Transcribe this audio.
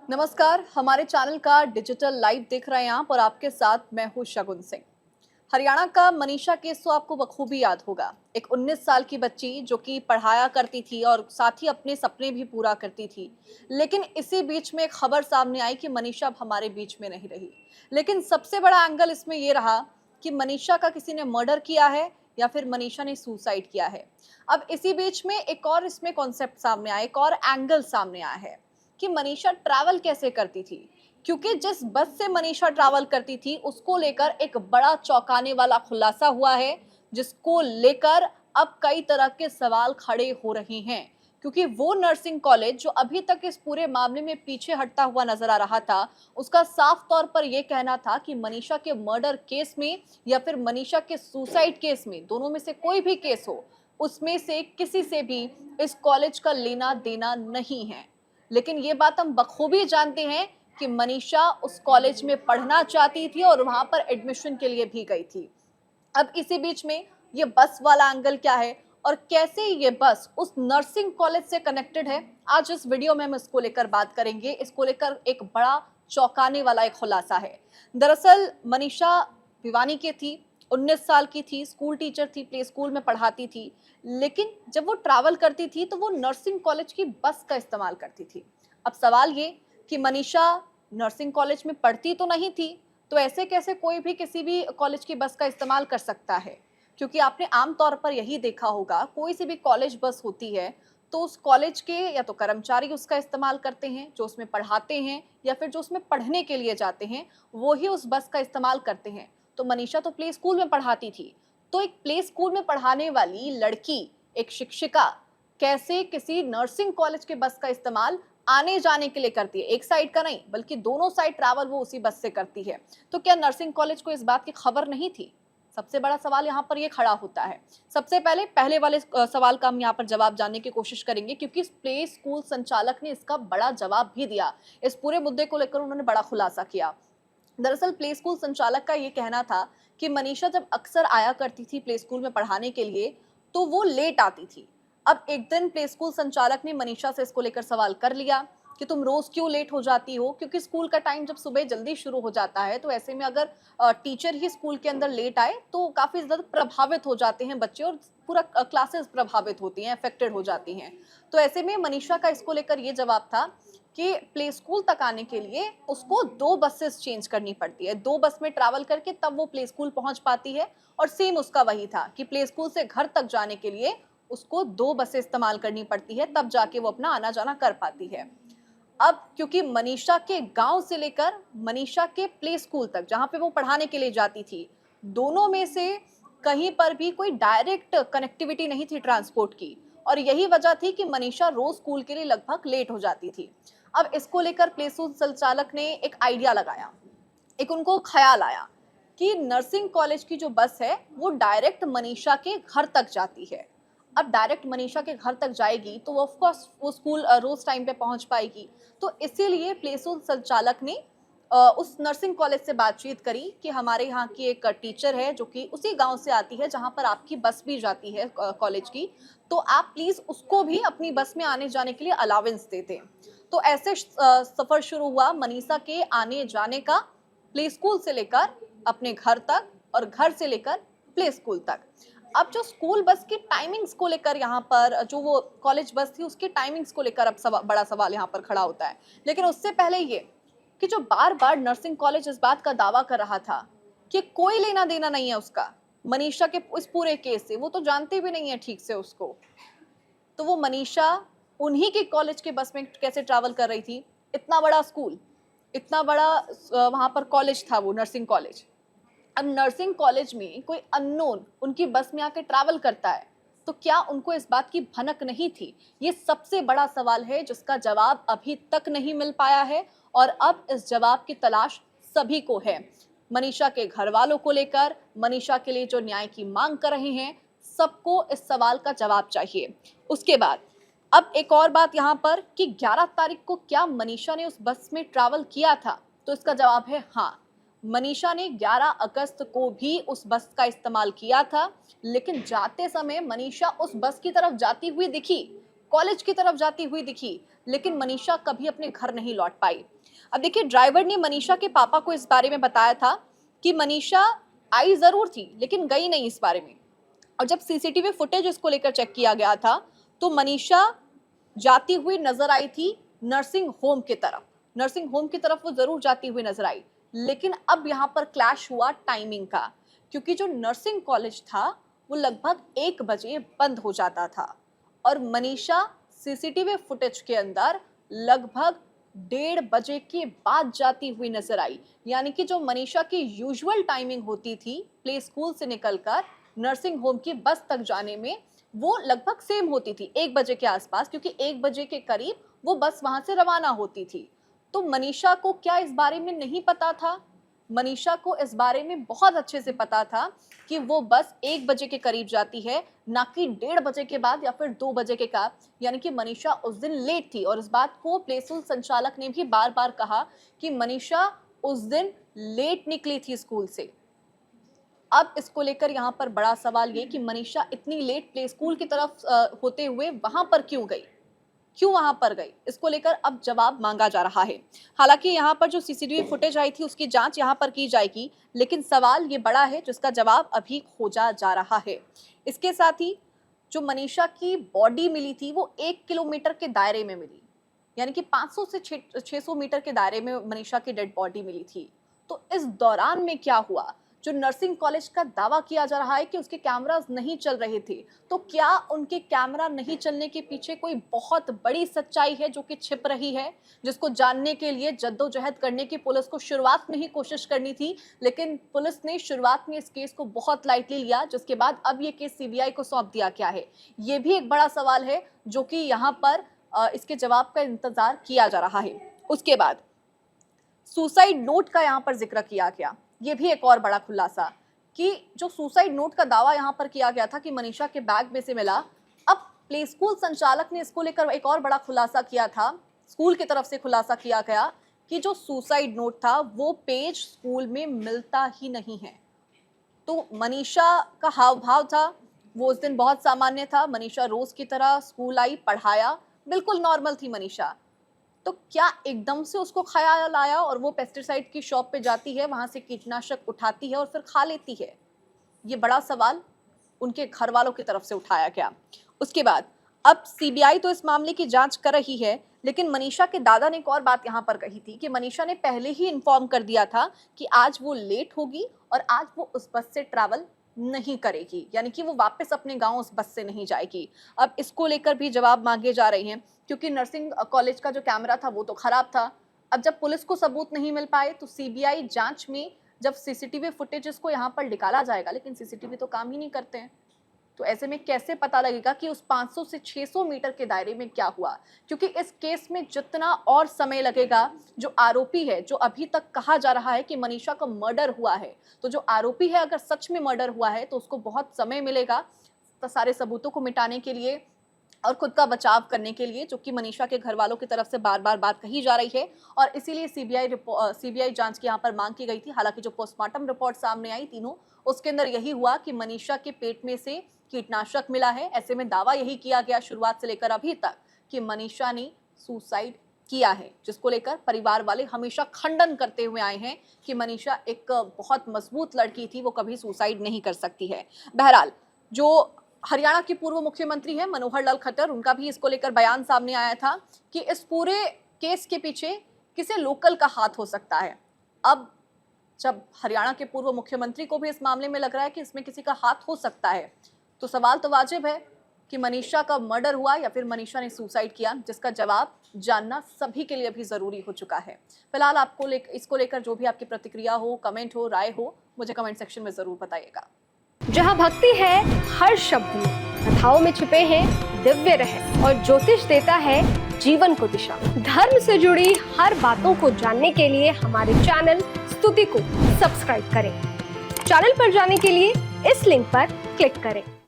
नमस्कार, हमारे चैनल का डिजिटल लाइव देख रहे हैं आप और आपके साथ मैं हूं शगुन सिंह। हरियाणा का मनीषा केस तो आपको बखूबी याद होगा। एक 19 साल की बच्ची जो कि पढ़ाया करती थी और साथ ही अपने सपने भी पूरा करती थी। लेकिन इसी बीच में एक खबर सामने आई कि मनीषा अब हमारे बीच में नहीं रही। लेकिन सबसे बड़ा एंगल इसमें ये रहा कि मनीषा का किसी ने मर्डर किया है या फिर मनीषा ने सुसाइड किया है। अब इसी बीच में एक और इसमें कॉन्सेप्ट सामने आया, एक और एंगल सामने आया है कि मनीषा ट्रैवल कैसे करती थी, क्योंकि जिस बस से मनीषा ट्रैवल करती थी उसको लेकर एक बड़ा चौंकाने वाला खुलासा हुआ है, जिसको लेकर अब कई तरह के सवाल खड़े हो रहे हैं। क्योंकि वो नर्सिंग कॉलेज जो अभी तक इस पूरे मामले में पीछे हटता हुआ नजर आ रहा था, उसका साफ तौर पर यह कहना था कि मनीषा के मर्डर केस में या फिर मनीषा के सुसाइड केस में, दोनों में से कोई भी केस हो, उसमें से किसी से भी इस कॉलेज का लेना देना नहीं है। लेकिन ये बात हम बखूबी जानते हैं कि मनीषा उस कॉलेज में पढ़ना चाहती थी और वहां पर एडमिशन के लिए भी गई थी। अब इसी बीच में ये बस वाला एंगल क्या है और कैसे ये बस उस नर्सिंग कॉलेज से कनेक्टेड है, आज इस वीडियो में हम इसको लेकर बात करेंगे। इसको लेकर एक बड़ा चौंकाने वाला एक खुलासा है। दरअसल मनीषा भिवानी की थी, 19 साल की थी, स्कूल टीचर थी, प्ले स्कूल में पढ़ाती थी। लेकिन जब वो ट्रैवल करती थी तो वो नर्सिंग कॉलेज की बस का इस्तेमाल करती थी। अब सवाल ये कि मनीषा नर्सिंग कॉलेज में पढ़ती तो नहीं थी, तो ऐसे कैसे कोई भी किसी भी कॉलेज की बस का इस्तेमाल कर सकता है? क्योंकि आपने आम तौर पर यही देखा होगा, कोई सी भी कॉलेज बस होती है तो उस कॉलेज के या तो कर्मचारी उसका इस्तेमाल करते हैं जो उसमें पढ़ाते हैं, या फिर जो उसमें पढ़ने के लिए जाते हैं वो ही उस बस का इस्तेमाल करते हैं। तो मनीषा तो प्ले स्कूल में पढ़ाती थी, तो एक प्ले स्कूल में पढ़ाने वाली लड़की, एक शिक्षिका, कैसे किसी नर्सिंग कॉलेज के बस का इस्तेमाल आने जाने के लिए करती है? एक साइड का नहीं बल्कि दोनों साइड ट्रैवल वो उसी बस से करती है। तो क्या नर्सिंग कॉलेज को इस बात की खबर नहीं थी? सबसे बड़ा सवाल यहाँ पर ये खड़ा होता है। सबसे पहले पहले वाले सवाल का हम यहाँ पर जवाब जानने की कोशिश करेंगे, क्योंकि प्ले स्कूल संचालक ने इसका बड़ा जवाब भी दिया। इस पूरे मुद्दे को लेकर उन्होंने बड़ा खुलासा किया। दरअसल प्ले स्कूल संचालक का ये कहना था कि मनीषा जब अक्सर आया करती थी प्ले स्कूल में पढ़ाने के लिए, तो वो लेट आती थी। अब एक दिन प्ले स्कूल संचालक ने मनीषा से इसको लेकर सवाल कर लिया कि तुम रोज क्यों लेट हो जाती हो, क्योंकि स्कूल का टाइम जब सुबह जल्दी शुरू हो जाता है तो ऐसे में अगर टीचर ही स्कूल के अंदर लेट आए तो काफी ज्यादा प्रभावित हो जाते हैं बच्चे, और पूरा क्लासेस प्रभावित होती हैं, अफेक्टेड हो जाती हैं। तो ऐसे में मनीषा का इसको लेकर ये जवाब था कि प्ले स्कूल तक आने के लिए उसको 2 बसेस चेंज करनी पड़ती है। 2 बस में ट्रैवल करके तब वो प्ले स्कूल पहुँच पाती है, और सेम उसका वही था कि प्ले स्कूल से घर तक जाने के लिए उसको 2 बसें इस्तेमाल करनी पड़ती है, तब जाके वो अपना आना-जाना कर पाती है। अब क्योंकि मनीषा के गाँव से लेकर मनीषा के प्ले स्कूल तक, जहाँ पे वो पढ़ाने के लिए जाती थी, दोनों में से कहीं पर भी कोई डायरेक्ट कनेक्टिविटी नहीं थी ट्रांसपोर्ट की, और यही वजह थी कि मनीषा रोज स्कूल के लिए लगभग लेट हो जाती थी। अब इसको लेकर प्ले स्कूल संचालक ने एक आइडिया लगाया, एक उनको ख्याल आया कि नर्सिंग कॉलेज की जो बस है वो डायरेक्ट मनीषा के घर तक जाती है। अब डायरेक्ट मनीषा के घर तक जाएगी तो ऑफ कोर्स वो स्कूल रोज टाइम पे पहुंच पाएगी। तो इसीलिए प्ले स्कूल संचालक ने उस नर्सिंग कॉलेज से बातचीत करी कि हमारे यहाँ की एक टीचर है जो कि उसी गांव से आती है जहां पर आपकी बस भी जाती है कॉलेज की, तो आप प्लीज उसको भी अपनी बस में आने जाने के लिए अलावेंस दे दें। तो ऐसे सफर शुरू हुआ मनीषा के आने जाने का, प्ले स्कूल से लेकर अपने घर तक और घर से लेकर प्ले स्कूल तक। अब जो स्कूल बस की टाइमिंग्स को लेकर, यहाँ पर जो वो कॉलेज बस थी उसकी टाइमिंग्स को लेकर अब बड़ा सवाल यहाँ पर खड़ा होता है। लेकिन उससे पहले ये कि जो बार बार नर्सिंग कॉलेज इस बात का दावा कर रहा था कि कोई लेना देना नहीं है उसका मनीषा के इस पूरे केस से, वो तो जानते भी नहीं है ठीक से उसको, तो वो मनीषा उन्हीं के कॉलेज के बस में कैसे ट्रैवल कर रही थी? इतना बड़ा स्कूल, इतना बड़ा वहां पर कॉलेज था वो नर्सिंग कॉलेज। अब नर्सिंग कॉलेज में कोई अननोन उनकी बस में आके ट्रैवल करता है, तो क्या उनको इस बात की भनक नहीं थी? ये सबसे बड़ा सवाल है जिसका जवाब अभी तक नहीं मिल पाया है, और अब इस जवाब की तलाश सभी को है। मनीषा के घर वालों को लेकर, मनीषा के लिए जो न्याय की मांग कर रहे हैं, सबको इस सवाल का जवाब चाहिए। उसके बाद अब एक और बात यहाँ पर कि 11 तारीख को क्या मनीषा ने उस बस में ट्रैवल किया था? तो इसका जवाब है हाँ। मनीषा ने 11 अगस्त को भी उस बस का इस्तेमाल किया था, लेकिन जाते समय मनीषा उस बस की तरफ जाती हुई दिखी, कॉलेज की तरफ जाती हुई दिखी, लेकिन मनीषा कभी अपने घर नहीं लौट पाई। अब देखिए, ड्राइवर ने मनीषा के पापा को इस बारे में बताया था कि मनीषा आई जरूर थी लेकिन गई नहीं इस बारे में। और जब सीसीटीवी फुटेज इसको लेकर चेक किया गया था तो मनीषा जाती हुई नजर आई थी नर्सिंग होम की तरफ। नर्सिंग होम की तरफ वो जरूर जाती हुई नजर आई, लेकिन अब यहाँ पर क्लैश हुआ टाइमिंग का, क्योंकि जो नर्सिंग कॉलेज था वो लगभग 1 बजे बंद हो जाता था और मनीषा सीसीटीवी फुटेज के अंदर लगभग 1:30 बजे के बाद जाती हुई नजर आई। यानी कि जो मनीषा की यूजुअल टाइमिंग होती थी प्ले स्कूल से निकलकर नर्सिंग होम की बस तक जाने में, वो लगभग सेम होती थी 1 बजे के आसपास, क्योंकि 1 बजे के करीब वो बस वहां से रवाना होती थी। तो मनीषा को क्या इस बारे में नहीं पता था? मनीषा को इस बारे में बहुत अच्छे से पता था कि वो बस 1 बजे के करीब जाती है, ना कि 1:30 बजे के बाद या फिर 2 बजे के का। यानी कि मनीषा उस दिन लेट थी और इस बात को प्ले स्कूल संचालक ने भी बार बार कहा कि मनीषा उस दिन लेट निकली थी स्कूल से। अब इसको लेकर यहाँ पर बड़ा सवाल ये कि मनीषा इतनी लेट प्ले स्कूल की तरफ होते हुए वहां पर क्यों गई, क्यों वहां पर गई, इसको लेकर अब जवाब मांगा जा रहा है। हालांकि यहाँ पर जो सीसीटीवी फुटेज आई थी उसकी जांच यहाँ पर की जाएगी, लेकिन सवाल ये बड़ा है जिसका जवाब अभी खोजा जा रहा है। इसके साथ ही जो मनीषा की बॉडी मिली थी वो 1 किलोमीटर के दायरे में मिली, यानी कि 500 से 600 मीटर के दायरे में मनीषा की डेड बॉडी मिली थी। तो इस दौरान में क्या हुआ? जो नर्सिंग कॉलेज का दावा किया जा रहा है कि उसके कैमरास नहीं चल रहे थे, तो क्या उनके कैमरा नहीं चलने के पीछे कोई बहुत बड़ी सच्चाई है जो कि छिप रही है, जिसको जानने के लिए जद्दोजहद करने की पुलिस को शुरुआत में ही कोशिश करनी थी, लेकिन पुलिस ने शुरुआत में इस केस को बहुत लाइटली लिया, जिसके बाद अब ये केस सीबीआई को सौंप दिया गया है। ये भी एक बड़ा सवाल है जो कि यहाँ पर इसके जवाब का इंतजार किया जा रहा है। उसके बाद सुसाइड नोट का यहाँ पर जिक्र किया गया, ये भी एक और बड़ा खुलासा कि जो सुसाइड नोट का दावा यहाँ पर किया गया था कि मनीषा के बैग में से मिला, अब प्ले स्कूल संचालक ने इसको लेकर एक और बड़ा खुलासा किया था। स्कूल की तरफ से खुलासा किया गया कि जो सुसाइड नोट था वो पेज स्कूल में मिलता ही नहीं है। तो मनीषा का हाव भाव था वो उस दिन बहुत सामान्य था। मनीषा रोज की तरह स्कूल आई, पढ़ाया, बिल्कुल नॉर्मल थी मनीषा। तो क्या एकदम से उसको ख्याल आया और वो पेस्टिसाइड की शॉप पे जाती है, वहां से कीटनाशक उठाती है और फिर खा लेती है? ये बड़ा सवाल उनके घर वालों की तरफ से उठाया गया। उसके बाद अब सीबीआई तो इस मामले की जांच कर रही है, लेकिन मनीषा के दादा ने एक और बात यहाँ पर कही थी कि मनीषा ने पहले ही इन्फॉर्म कर दिया था कि आज वो लेट होगी और आज वो उस बस से ट्रैवल नहीं करेगी, यानी कि वो वापस अपने गांव उस बस से नहीं जाएगी। अब इसको लेकर भी जवाब मांगे जा रहे हैं, क्योंकि नर्सिंग कॉलेज का जो कैमरा था वो तो खराब था। अब जब पुलिस को सबूत नहीं मिल पाए तो सीबीआई जांच में जब सीसीटीवी फुटेजेस को यहाँ पर निकाला जाएगा, लेकिन सीसीटीवी तो काम ही नहीं करते हैं, तो ऐसे में कैसे पता लगेगा कि उस 500 से 600 मीटर के दायरे में क्या हुआ? क्योंकि इस केस में जितना और समय लगेगा, जो आरोपी है, जो अभी तक कहा जा रहा है कि मनीषा का मर्डर हुआ है, तो जो आरोपी है अगर सच में मर्डर हुआ है तो उसको बहुत समय मिलेगा तो सारे सबूतों को मिटाने के लिए और खुद का बचाव करने के लिए, जो कि मनीषा के घर वालों की तरफ से बार बार बात कही जा रही है। और इसीलिए सीबीआई जांच की यहाँ पर मांग की गई थी। हालांकि जो पोस्टमार्टम रिपोर्ट सामने आई तीनों, उसके अंदर यही हुआ कि मनीषा के पेट में से कीटनाशक मिला है। ऐसे में दावा यही किया गया शुरुआत से लेकर अभी तक कि मनीषा ने सुसाइड किया है, जिसको लेकर परिवार वाले हमेशा खंडन करते हुए आए हैं कि मनीषा एक बहुत मजबूत लड़की थी, वो कभी सुसाइड नहीं कर सकती है। बहरहाल जो हरियाणा के पूर्व मुख्यमंत्री हैं मनोहर लाल खट्टर, उनका भी इसको लेकर बयान सामने आया था कि इस पूरे केस के पीछे किसी लोकल का हाथ हो सकता है। अब जब हरियाणा के पूर्व मुख्यमंत्री को भी इस मामले में लग रहा है कि इसमें किसी का हाथ हो सकता है, तो सवाल तो वाजिब है कि मनीषा का मर्डर हुआ या फिर मनीषा ने सुसाइड किया, जिसका जवाब जानना सभी के लिए भी जरूरी हो चुका है। फिलहाल आपको इसको लेकर जो भी आपकी प्रतिक्रिया हो, कमेंट हो, राय हो, मुझे कमेंट सेक्शन में जरूर बताइएगा। जहाँ भक्ति है हर शब्द में, कथाओं में छुपे हैं दिव्य रहस्य और ज्योतिष देता है जीवन को दिशा। धर्म से जुड़ी हर बातों को जानने के लिए हमारे चैनल स्तुति को सब्सक्राइब करें। चैनल पर जाने के लिए इस लिंक पर क्लिक करें।